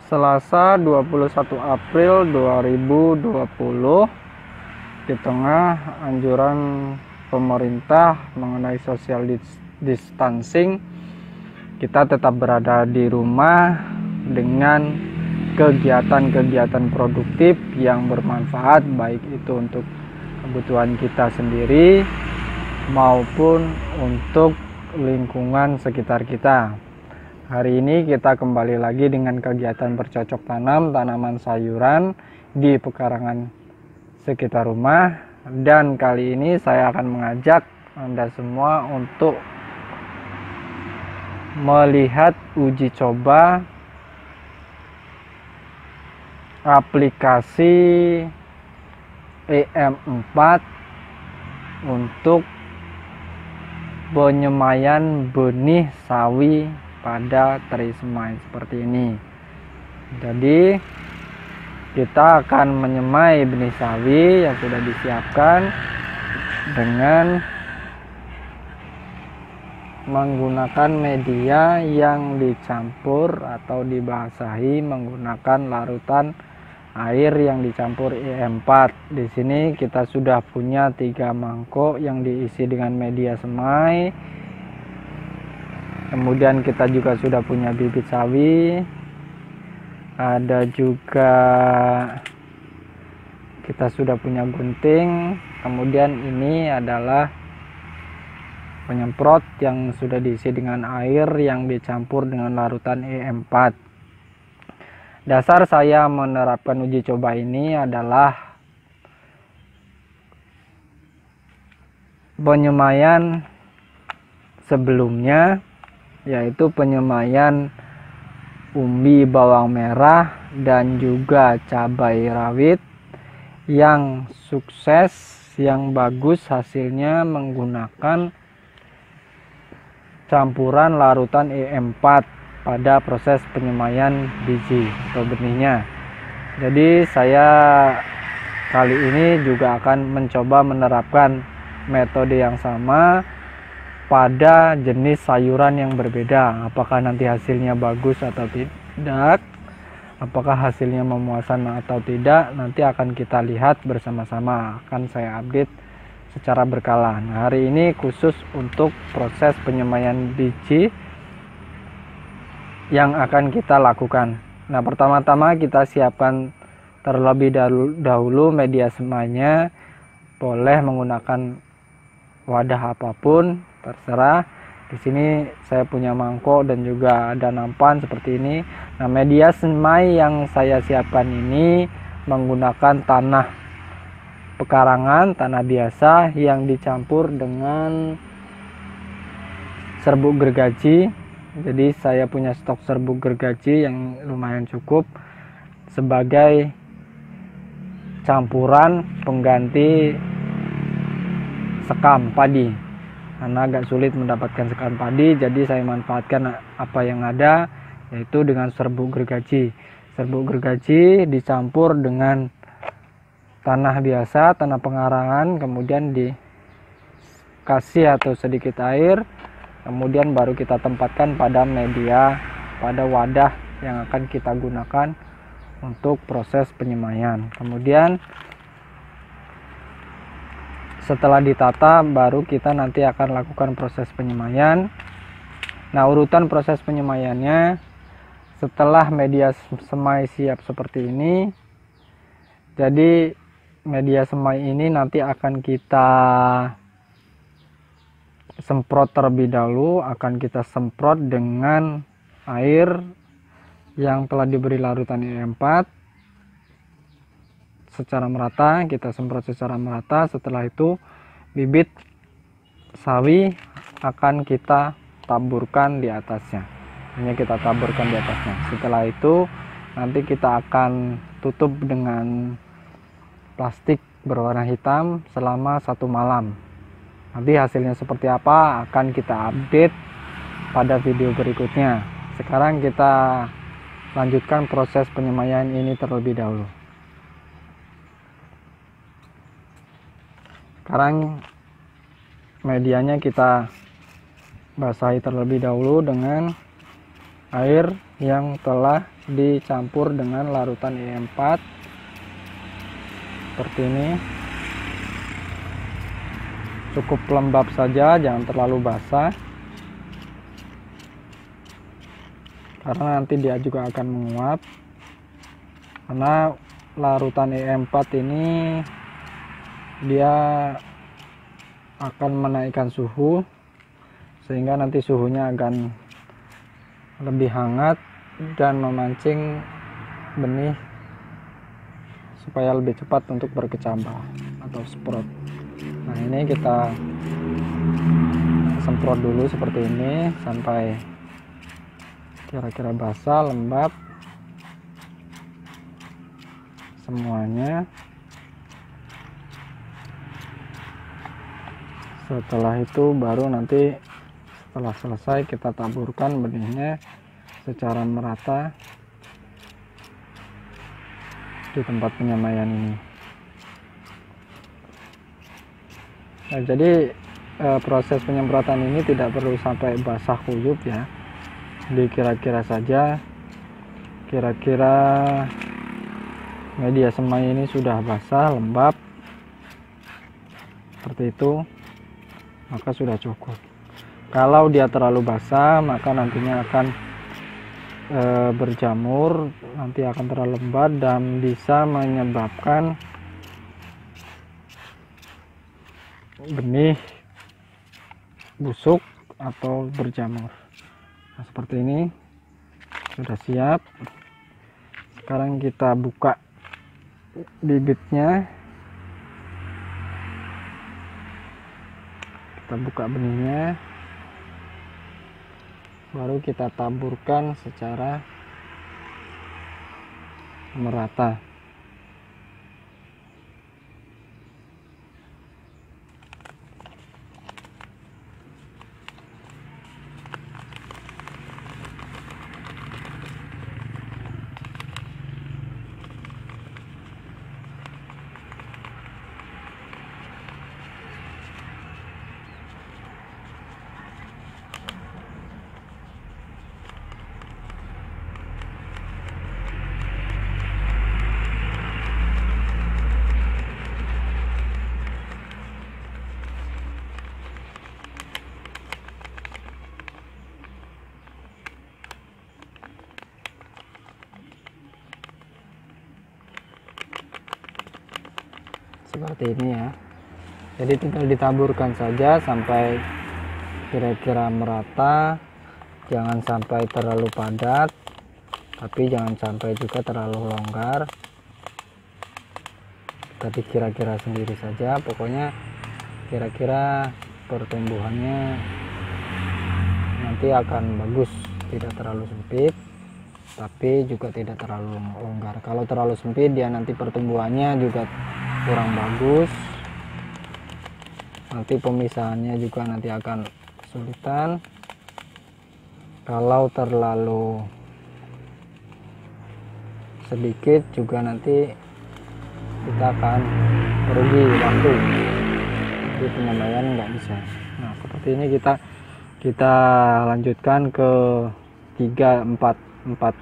Selasa 21 April 2020, di tengah anjuran pemerintah mengenai social distancing, kita tetap berada di rumah dengan kegiatan-kegiatan produktif yang bermanfaat, baik itu untuk kebutuhan kita sendiri maupun untuk lingkungan sekitar kita. Hari ini kita kembali lagi dengan kegiatan bercocok tanam tanaman sayuran di pekarangan sekitar rumah, dan kali ini saya akan mengajak Anda semua untuk melihat uji coba aplikasi EM4 untuk penyemaian benih sawi pada teri semai seperti ini. Jadi kita akan menyemai benih sawi yang sudah disiapkan dengan menggunakan media yang dicampur atau dibasahi menggunakan larutan air yang dicampur EM4. Di sini kita sudah punya 3 mangkok yang diisi dengan media semai. Kemudian kita juga sudah punya bibit sawi. Ada juga kita sudah punya gunting. Kemudian ini adalah penyemprot yang sudah diisi dengan air yang dicampur dengan larutan EM4. Dasar saya menerapkan uji coba ini adalah penyemaian sebelumnya, yaitu penyemaian umbi bawang merah dan juga cabai rawit yang sukses, yang bagus hasilnya menggunakan campuran larutan EM4 pada proses penyemaian biji atau benihnya. Jadi saya kali ini juga akan mencoba menerapkan metode yang sama pada jenis sayuran yang berbeda. Apakah nanti hasilnya bagus atau tidak, apakah hasilnya memuaskan atau tidak, nanti akan kita lihat bersama-sama. Akan saya update secara berkala. Nah, hari ini khusus untuk proses penyemaian biji yang akan kita lakukan. Nah, pertama-tama kita siapkan terlebih dahulu media semainya. Boleh menggunakan wadah apapun, terserah. Di sini saya punya mangkok dan juga ada nampan seperti ini. Nah, media semai yang saya siapkan ini menggunakan tanah pekarangan, tanah biasa yang dicampur dengan serbuk gergaji. Jadi saya punya stok serbuk gergaji yang lumayan cukup sebagai campuran pengganti sekam padi, karena agak sulit mendapatkan sekam padi. Jadi saya manfaatkan apa yang ada, yaitu dengan serbuk gergaji. Serbuk gergaji dicampur dengan tanah biasa, tanah pengarangan, kemudian dikasih atau sedikit air, kemudian baru kita tempatkan pada media, pada wadah yang akan kita gunakan untuk proses penyemaian. Kemudian setelah ditata, baru kita nanti akan lakukan proses penyemaian. Nah, urutan proses penyemaiannya, setelah media semai siap seperti ini, jadi media semai ini nanti akan kita semprot terlebih dahulu. Akan kita semprot dengan air yang telah diberi larutan EM4 secara merata. Kita semprot secara merata. Setelah itu bibit sawi akan kita taburkan di atasnya. Hanya kita taburkan di atasnya. Setelah itu nanti kita akan tutup dengan plastik berwarna hitam selama 1 malam. Nanti hasilnya seperti apa akan kita update pada video berikutnya. Sekarang kita lanjutkan proses penyemaian ini terlebih dahulu. Sekarang medianya kita basahi terlebih dahulu dengan air yang telah dicampur dengan larutan E4 seperti ini. Cukup lembab saja, jangan terlalu basah, karena nanti dia juga akan menguap. Karena larutan E4 ini dia akan menaikkan suhu, sehingga nanti suhunya akan lebih hangat dan memancing benih supaya lebih cepat untuk berkecambah atau sprot. Nah, ini kita semprot dulu seperti ini sampai kira-kira basah, lembab semuanya. Setelah itu baru nanti setelah selesai kita taburkan benihnya secara merata di tempat penyemaian ini. Nah, jadi proses penyemprotan ini tidak perlu sampai basah kuyup ya, dikira-kira saja. Kira-kira media semai ini sudah basah, lembab seperti itu, maka sudah cukup. Kalau dia terlalu basah, maka nantinya akan berjamur, nanti akan terlalu lembab dan bisa menyebabkan benih busuk atau berjamur. Nah, seperti ini sudah siap. Sekarang kita buka bibitnya, kita buka benihnya, baru kita taburkan secara merata. Seperti ini ya. Jadi tinggal ditaburkan saja sampai kira-kira merata, jangan sampai terlalu padat, tapi jangan sampai juga terlalu longgar. Tapi kira-kira sendiri saja, pokoknya kira-kira pertumbuhannya nanti akan bagus, tidak terlalu sempit tapi juga tidak terlalu longgar. Kalau terlalu sempit, dia nanti pertumbuhannya juga kurang bagus, nanti pemisahannya juga nanti akan kesulitan. Kalau terlalu sedikit juga nanti kita akan merugi waktu, jadi penyemaian nggak bisa. Nah, seperti ini kita lanjutkan ke 4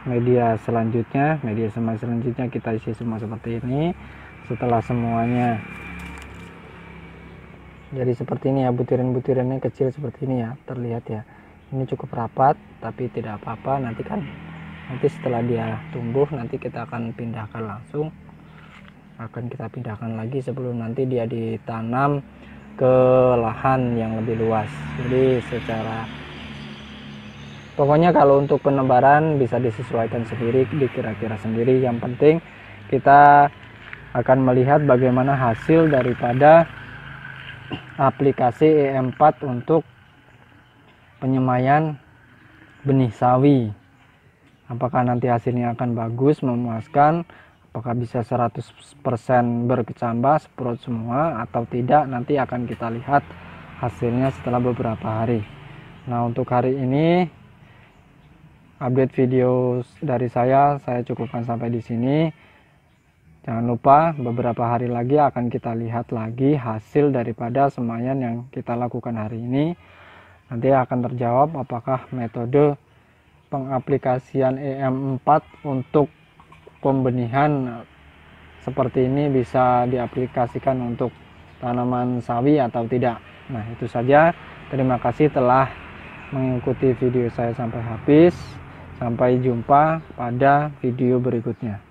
media selanjutnya. Media semai selanjutnya kita isi semua seperti ini. Setelah semuanya jadi seperti ini ya, butiran-butirannya kecil seperti ini ya, terlihat ya. Ini cukup rapat tapi tidak apa-apa, nanti setelah dia tumbuh nanti kita akan pindahkan langsung, akan kita pindahkan lagi sebelum nanti dia ditanam ke lahan yang lebih luas. Jadi pokoknya kalau untuk penebaran bisa disesuaikan sendiri, dikira-kira sendiri. Yang penting kita akan melihat bagaimana hasil daripada aplikasi E4 untuk penyemaian benih sawi. Apakah nanti hasilnya akan bagus, memuaskan, apakah bisa 100% berkecambah, sprot semua atau tidak, nanti akan kita lihat hasilnya setelah beberapa hari. Nah, untuk hari ini update video dari saya cukupkan sampai di sini. Jangan lupa beberapa hari lagi akan kita lihat lagi hasil daripada semaian yang kita lakukan hari ini. Nanti akan terjawab apakah metode pengaplikasian EM4 untuk pembenihan seperti ini bisa diaplikasikan untuk tanaman sawi atau tidak. Nah, itu saja. Terima kasih telah mengikuti video saya sampai habis. Sampai jumpa pada video berikutnya.